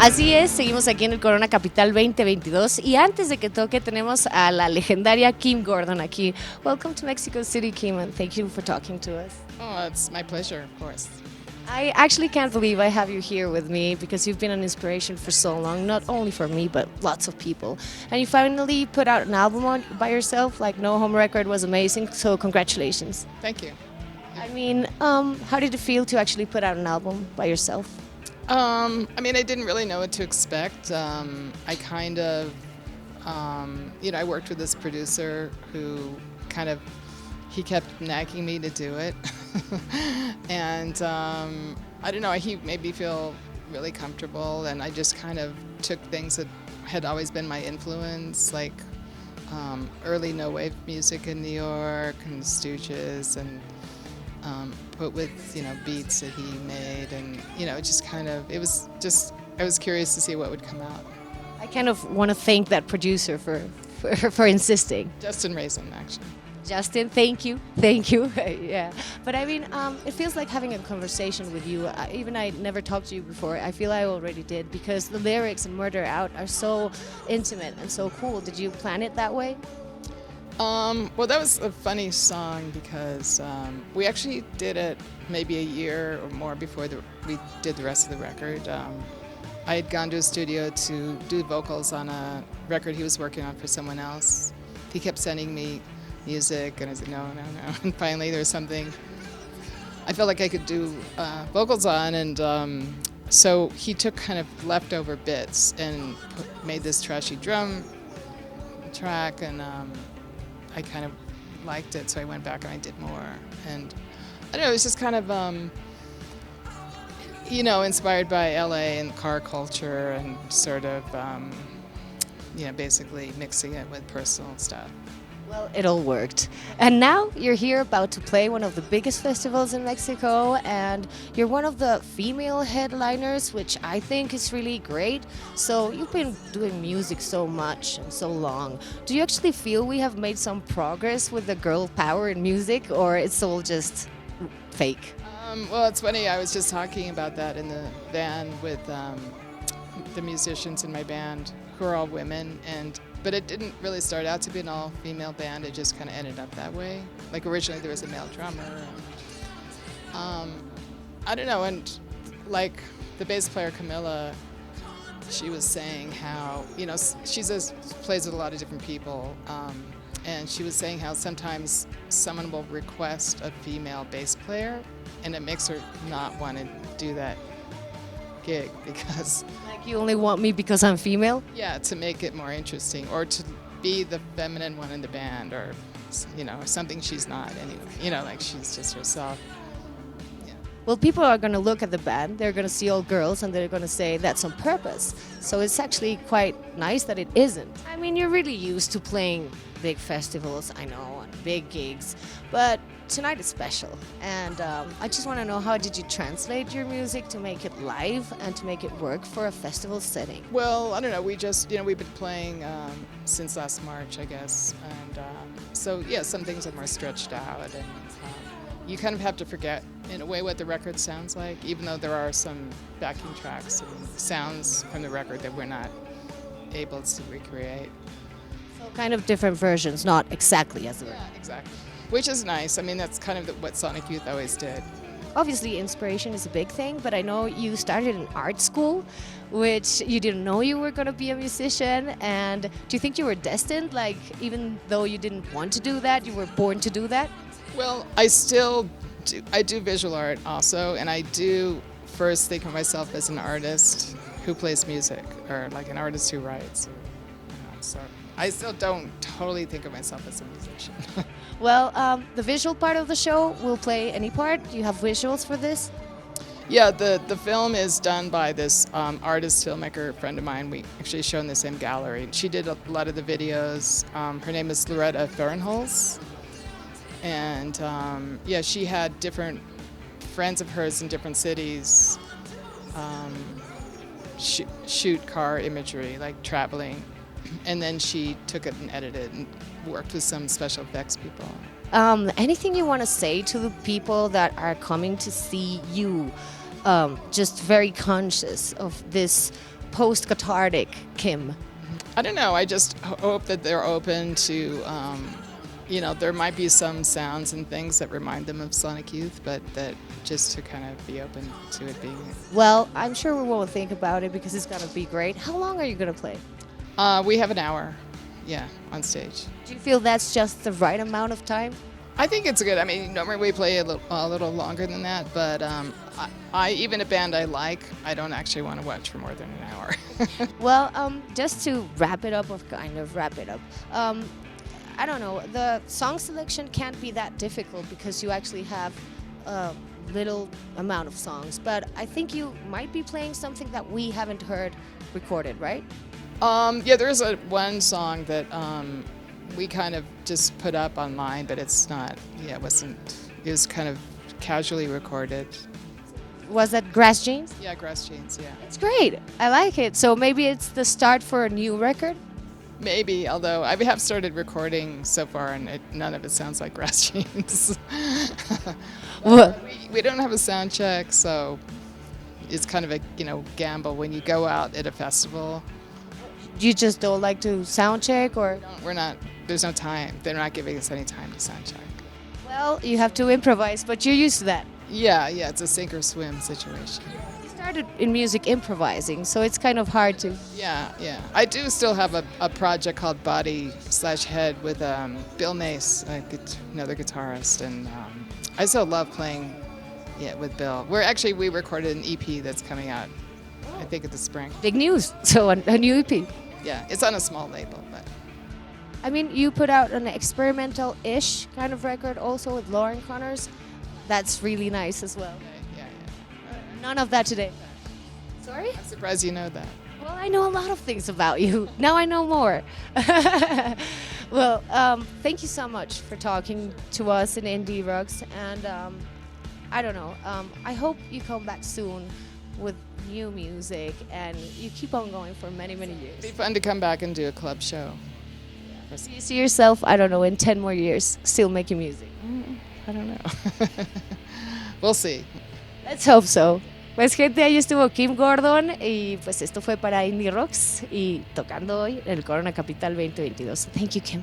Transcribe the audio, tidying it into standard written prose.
Así es, seguimos aquí en el Corona Capital 2022 y antes de que toque tenemos a la legendaria Kim Gordon aquí. Welcome to Mexico City, Kim, and thank you for talking to us. Oh, it's my pleasure, of course. I actually can't believe I have you here with me because you've been an inspiration for so long, not only for me, but lots of people. And you finally put out an album by yourself, like No Home Record was amazing, so congratulations. Thank you. I mean, how did it feel to actually put out an album by yourself? I didn't really know what to expect. I kind of, I worked with this producer who he kept nagging me to do it. And I don't know, he made me feel really comfortable, and I just kind of took things that had always been my influence, like early no-wave music in New York and the Stooges, and put with, beats that he made, and, I was curious to see what would come out. I kind of want to thank that producer for insisting. Justin Raisin, actually. Justin, thank you. Yeah, but I mean, it feels like having a conversation with you. Even I never talked to you before. I feel I already did because the lyrics in Murder Out are so intimate and so cool. Did you plan it that way? Well, that was a funny song because we actually did it maybe a year or more before we did the rest of the record. I had gone to a studio to do vocals on a record he was working on for someone else. He kept sending me music, and I said, no. And finally, there was something I felt like I could do vocals on, and so he took kind of leftover bits and made this trashy drum track, and I kind of liked it, so I went back and I did more. And I don't know, it was just kind of, inspired by LA and car culture, and sort of, basically mixing it with personal stuff. Well, it all worked. And now you're here about to play one of the biggest festivals in Mexico, and you're one of the female headliners, which I think is really great. So you've been doing music so much and so long. Do you actually feel we have made some progress with the girl power in music, or it's all just fake? Well, it's funny, I was just talking about that in the van with the musicians in my band, who are all women, but it didn't really start out to be an all-female band. It just kind of ended up that way. Like originally there was a male drummer. I don't know, and like the bass player Camilla, she was saying how, she plays with a lot of different people, and she was saying how sometimes someone will request a female bass player, and it makes her not want to do that gig because... Like, you only want me because I'm female? Yeah, to make it more interesting, or to be the feminine one in the band, or, something she's not anyway. Like she's just herself. Yeah. Well, people are going to look at the band, they're going to see all girls, and they're going to say that's on purpose. So it's actually quite nice that it isn't. I mean, you're really used to playing big festivals, I know, and big gigs, but tonight is special. And I just want to know, how did you translate your music to make it live and to make it work for a festival setting? Well, I don't know, we just, we've been playing since last March, I guess, and so yeah, some things are more stretched out, and you kind of have to forget, in a way, what the record sounds like, even though there are some backing tracks and sounds from the record that we're not able to recreate. So kind of different versions, not exactly as the record. Yeah, exactly. Which is nice. I mean, that's kind of what Sonic Youth always did. Obviously, inspiration is a big thing, but I know you started in art school, which you didn't know you were going to be a musician. And do you think you were destined? Like, even though you didn't want to do that, you were born to do that? Well, I do visual art also, and I do first think of myself as an artist who plays music, or like an artist who writes. So I still don't totally think of myself as a musician. Well, the visual part of the show will play any part. Do you have visuals for this? Yeah, the film is done by this artist, filmmaker friend of mine. We actually show in the same gallery. She did a lot of the videos. Her name is Loretta Fahrenholz. And yeah, she had different friends of hers in different cities shoot car imagery, like traveling. And then she took it and edited and worked with some special effects people. Anything you want to say to the people that are coming to see you, just very conscious of this post-cathartic Kim? I don't know. I just hope that they're open to, there might be some sounds and things that remind them of Sonic Youth, but that just to kind of be open to it being. Well, I'm sure we won't think about it because it's gonna be great. How long are you gonna play? We have an hour, on stage. Do you feel that's just the right amount of time? I think it's good. I mean, normally we play a little longer than that, but I even a band I like, I don't actually want to watch for more than an hour. Well, just to wrap it up, or kind of wrap it up, I don't know, the song selection can't be that difficult because you actually have a little amount of songs, but I think you might be playing something that we haven't heard recorded, right? There's one song that we kind of just put up online, but it's not, it was kind of casually recorded. Was that Grass Jeans? Yeah, Grass Jeans, yeah. It's great. I like it. So maybe it's the start for a new record? Maybe, although I have started recording so far and none of it sounds like Grass Jeans. What? We don't have a sound check, so it's kind of a gamble when you go out at a festival. You just don't like to sound check, or? There's no time. They're not giving us any time to sound check. Well, you have to improvise, but you're used to that. Yeah, it's a sink or swim situation. You started in music improvising, so it's kind of hard to. Yeah. I do still have a project called Body/Head with Bill Nace, another guitarist, and I still love playing with Bill. We recorded an EP that's coming out, I think, in the spring. Big news. So a new EP. Yeah, it's on a small label, but. I mean, you put out an experimental-ish kind of record also with Lauren Connors. That's really nice as well. Yeah. None of that today. Sorry? I'm surprised you know that. Well, I know a lot of things about you. Now I know more. Well, thank you so much for talking to us in Indie Rocks. And I don't know, I hope you come back soon with new music and you keep on going for many, many years. It'd be fun to come back and do a club show. Do you see yourself, I don't know, in 10 more years still making music? I don't know. We'll see. Let's hope so. Pues gente, ahí estuvo Kim Gordon y pues esto fue para Indie Rocks y tocando hoy en el Corona Capital 2022. Thank you, Kim.